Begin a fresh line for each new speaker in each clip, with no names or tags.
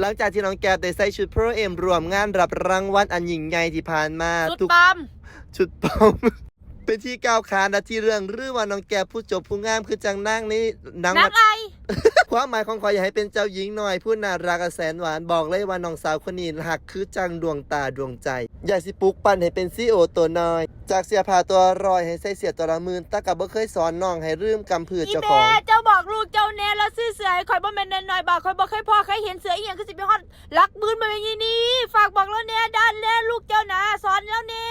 หลังจากที่น้องแก้วได้ใส่ชุดโปรเอ็มรวมงานรับรางวัลอันยิ่งใหญ่ที่ผ่านมา
ชุดปั๊ม
ชุดปอม เป็นที่ก้าวขานและที่เรื่องรือว่าน้องแก้วผู้จบผู้งามคือจังนั่งนี่นัง
นักไอ
ความหมายของขอยอยากให้เป็นเจ้าหญิงหน่อยผู้น่ารักแสนหวานบอกเลยว่าน้องสาวคนนี้หักคือจังดวงตาดวงใจอยากสิปลุกปั้นให้เป็นซีโอตัวน้อย จากเสียผ้าตัวรอยให้ใส่เสียตัวละหมื่นแต่กับบ่เคยสอนน้องให้ลืมกำพืชเจ้าของ
เจ้าบอกลูกเจ้าแน่แล้วซื้อเสือให้ข่อยบ่แม่นน้อยๆบอกข่อยบ่เคยพอเคยเห็นเสืออีหยังคือสิไปฮอดลักบืนมาอย่างนี้ฝากบอกแล้วแน่ด้านแน่ลูกเจ้านะสอนแล้วแน่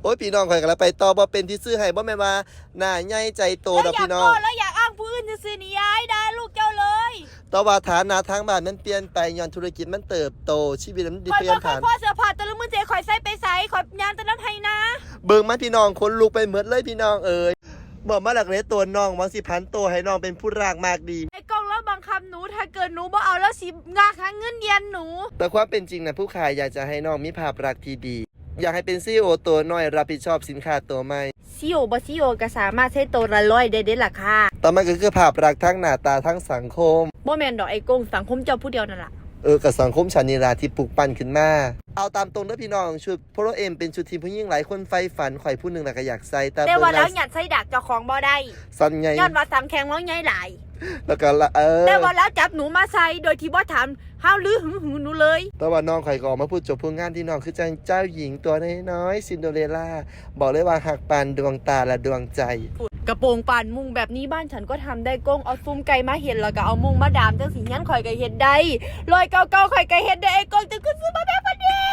โอ้ยพี่น้องข่อยก็แล้วไปต่อบ่เป็นที่ซื้อให้บ่แม่นว่าหน้าใหญ่ใจโตดอกพี่น้อง
แล้วอยากอ้างผู้อื่นซื่อๆนี่ย้ายได้ลูกเจ้าเลย
แต่ว่าฐานะทางบ้านมันเปลี่ยนไปย้อนธุรกิจมันเติบโตชีวิตมันเปลี่ยนผ่าน
พ่อเสื้อผ้าแต่ละมื้อเจข่อยใส่ไปใส่ข่อยยานแต่น้ำให้นะ
เบิ่งมันพี่น้องคนลุกไปหมดเลยพี่น้องเอ๋ยบอกมาหลักเลยตัวน้องวังสิพันโตให้น้องเป็นผู้รากมากดี
ไอ้กล้องแล้วบังคับหนูถ้าเกิดหนูบ่เอาแล้วสิงาหาเงินเดือนหนู
แต่ความเป็นจริงนะผู้ขายอยากจะให้น้องมีภาพลักษณ์ที่ดีอยากให้เป็นซีโอตัวน้อยรับผิดชอบสินค้าตัวใหม่
ซีโอบ่ซีโอก็สามารถใช้ตัวละ100ได้เด้ล่ะค่ะ
แต่มันก็คือภาพลักษณ์ทั้งหน้าตาทั้งสังคม
บ่แม่นดอกไอ้กงสังคมเจ้าผู้เดียวนั่นล่ะ
กับสังคมชานิราที่ปลูกปั้นขึ้นมาเอาตามตรงเด้อพี่น้องชุดโปรเอ็มเป็นชุดทีมผู้หญิงหลายคนใฝ่ฝันข่อยผู้หนึงน่ะก็อยากใส่
แต่ว่าแล้วหยัดใส่ดักเจ้าของบ่ได้
สั่นไง
ย้อนว่าสังแข็งแล้วใหญ่หลาย
แล้วก็
แต่ว่าแล้วจับหนูมาใส่โดยที่บ่ถามห้าวลือหึงหนูเลย
แต่ว่าน้องข่อยก็ออกมาพูดจบพูดงานที่น้องคือจังเจ้าหญิงตัวน้อยๆซินโดเรลล่าบอกเลยว่าหักปานดวงตาและดวงใจ
กระโปรงปานมุงแบบนี้บ้านฉันก็ทำได้ก้งเอาซุ้มไก่มาเห็นแล้วก็เอามุงมาดามจังสีงั้นข่อยก็เห็นได้รอยเก่าๆข่อยก็เห็นได้ไอ้กงจะขึ้นซื้อมาแบบนี้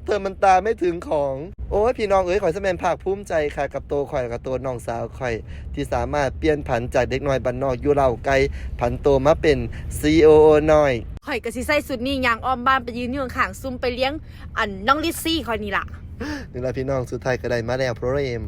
เธอมันตาไม่ถึงของโอ้ยพี่น้องเอ๋ยข่อยสะแมนภาคภูมิใจค่ะกับตัวข่อยกับตัวน้องสาวข่อยที่สามารถเปลี่ยนผันจากเด็กน้อยบ้านนอกอยู่เล่าไกลผันโตมาเป็น CEO น้อย
ข่อยก็สิใส่สุดนี่ยางอ้อมบ้านไปยืนอยู่ข้างซุ้มไปเลี้ยงอันน้องลิซซี่ข่อยนี่ล่ะ
นี่ล่ะพี่น้องสุดท้ายก็ได้มาแล้วโปรเอ็ม